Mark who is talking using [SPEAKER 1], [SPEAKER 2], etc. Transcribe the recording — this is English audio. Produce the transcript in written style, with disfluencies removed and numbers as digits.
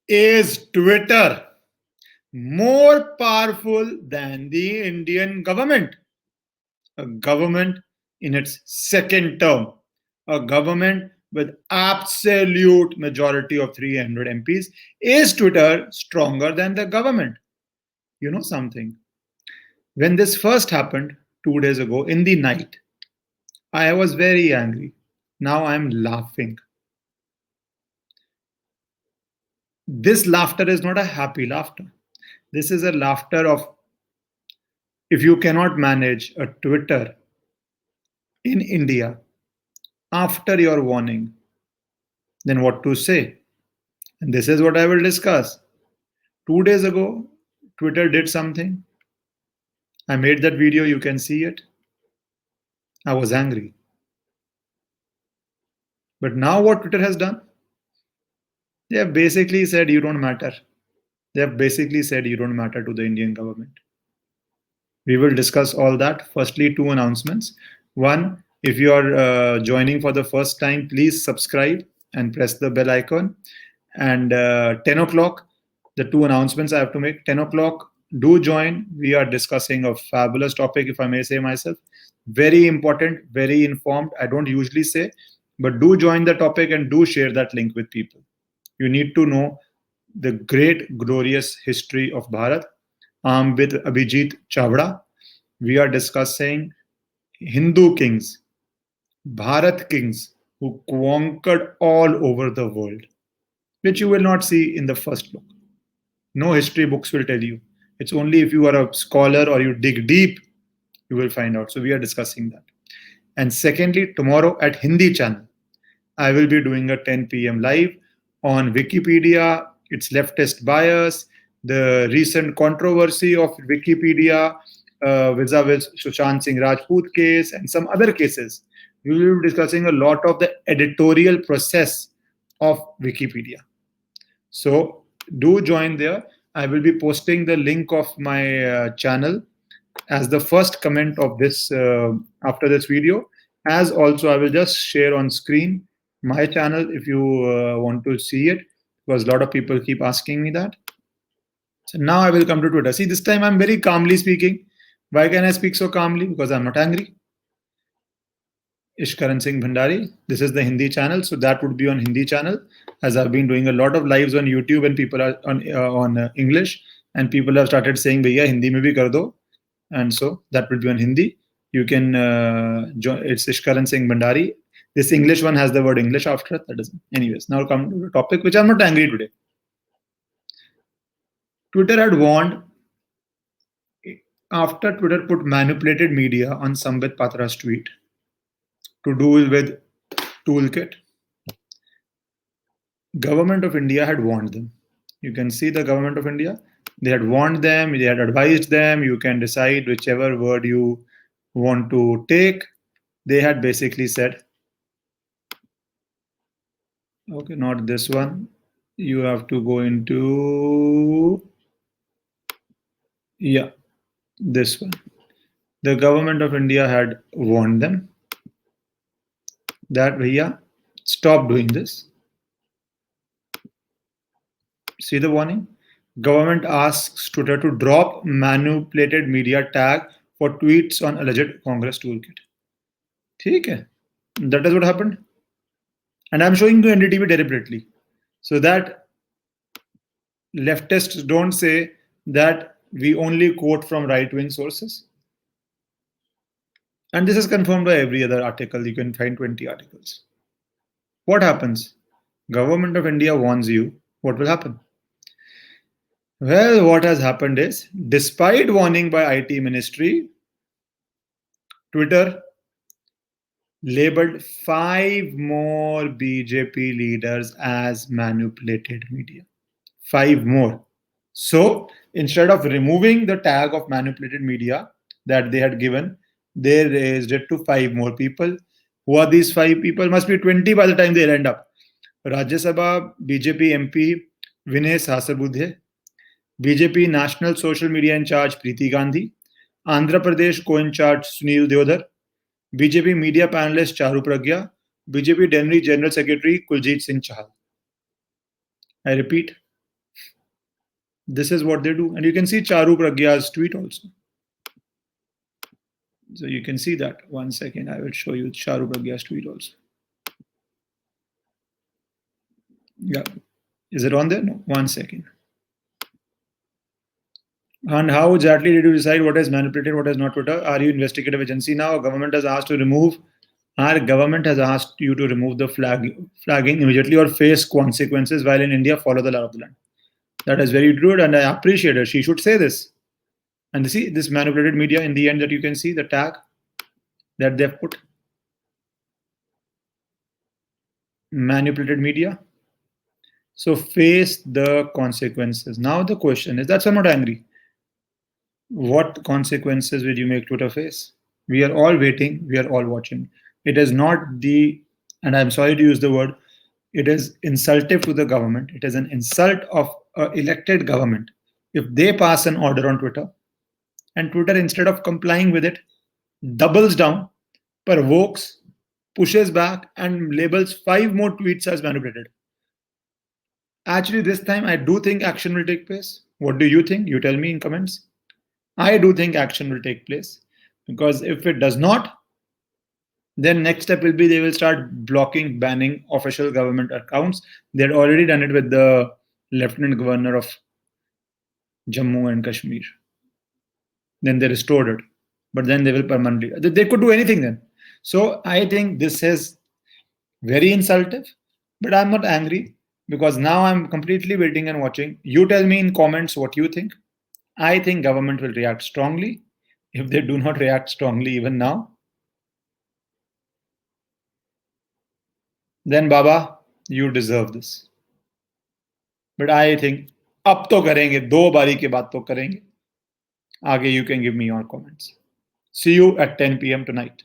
[SPEAKER 1] Is Twitter more powerful than the Indian government? A government in its second term, a government with absolute majority of 300 MPs. Is Twitter stronger than the government? You know something? When this first happened 2 days ago in the night, I was very angry. Now I'm laughing. This laughter is not a happy laughter. This is a laughter of, if you cannot manage a Twitter in India after your warning, then what to say? And this is what I will discuss. 2 days ago, Twitter did something. I made that video, you can see it. I was angry. But now what Twitter has done? They have basically said you don't matter. They have basically said you don't matter to the Indian government. We will discuss all that. Firstly, two announcements. One, if you are joining for the first time, please subscribe and press the bell icon. And 10 o'clock, the two announcements I have to make. 10 o'clock, do join. We are discussing a fabulous topic, if I may say myself. Very important, very informed. I don't usually say, but do join the topic and do share that link with people. You need to know the great, glorious history of Bharat. With Abhijit Chavda, we are discussing Hindu kings, Bharat kings, who conquered all over the world, which you will not see in the first book. No history books will tell you. It's only if you are a scholar or you dig deep, you will find out. So we are discussing that. And secondly, tomorrow at Hindi channel, I will be doing a 10 p.m. live on Wikipedia, its leftist bias, the recent controversy of Wikipedia vis-a-vis Sushant Singh Rajput case and some other cases. We will be discussing a lot of the editorial process of Wikipedia. So do join there. I will be posting the link of my channel as the first comment of this after this video. As also, I will just share on screen my channel if you want to see it, because a lot of people keep asking me that. So now I will come to Twitter. See, this time I'm very calmly speaking. Why can I speak so calmly? Because I'm not angry. Ishkaran Singh Bhandari. This is the Hindi channel, so that would be on Hindi channel, as I've been doing a lot of lives on YouTube and people are on English, and people have started saying, "Bhaiya Hindi mein bhi kar do," and so that will be on Hindi. You can join. It's Ishkaran Singh Bhandari. This English one has the word English after it. That doesn't. Anyways, now come to the topic, which I'm not angry today. Twitter had warned after Twitter put manipulated media on Sambit Patra's tweet to do with toolkit. Government of India had warned them. You can see the government of India. They had warned them. They had advised them. You can decide whichever word you want to take. They had basically said, okay, not this one. You have to go into, yeah, this one. The government of India had warned them that, bhaiya, stop doing this. See the warning? Government asks Twitter to drop manipulated media tag for tweets on alleged Congress toolkit. Okay, that is what happened. And I'm showing you NDTV deliberately, so that leftists don't say that we only quote from right-wing sources. And this is confirmed by every other article. You can find 20 articles. What happens? Government of India warns you. What will happen? Well, what has happened is, despite warning by IT ministry, Twitter labeled 5 more BJP leaders as manipulated media. 5 more. So instead of removing the tag of manipulated media that they had given, they raised it to 5 more people. Who are these 5 people? Must be 20 by the time they end up. Rajya Sabha BJP MP Vinay Sahasrabudhe, BJP National Social Media in charge Preeti Gandhi, Andhra Pradesh co-in-charge Sunil Deodhar, BJP media panelist Charu Pragya, BJP Delhi General Secretary Kuljit Singh Chahal. I repeat, This is what they do. And you can see Charu Pragya's tweet also. So you can see that. 1 second, I will show you Charu Pragya's tweet also. Yeah. Is it on there? No. 1 second. And how exactly did you decide what is manipulated, what is not Twitter? Are you investigative agency now? Our government has asked to remove. Our government has asked you to remove the flagging immediately or face consequences, while in India follow the law of the land. That is very good, and I appreciate her. She should say this. And see this manipulated media in the end that you can see the tag that they've put. Manipulated media. So face the consequences. Now the question is, that's why I'm not angry. What consequences will you make Twitter face? We are all waiting. We are all watching. It is not the, and I'm sorry to use the word, it is insultive to the government. It is an insult of an elected government. If they pass an order on Twitter, and Twitter, instead of complying with it, doubles down, provokes, pushes back, and labels 5 more tweets as manipulated. Actually, this time I do think action will take place. What do you think? You tell me in comments. I do think action will take place, because if it does not, then next step will be they will start blocking, banning official government accounts. They had already done it with the Lieutenant Governor of Jammu and Kashmir. Then they restored it, but then they will permanently. They could do anything then. So I think this is very insultive, but I'm not angry, because now I'm completely waiting and watching. You tell me in comments what you think. I think government will react strongly. If they do not react strongly even now, then Baba, you deserve this. But I think अब तो करेंगे, 2 बारी के बाद तो करेंगे. आगे you can give me your comments. See you at 10 p.m. tonight.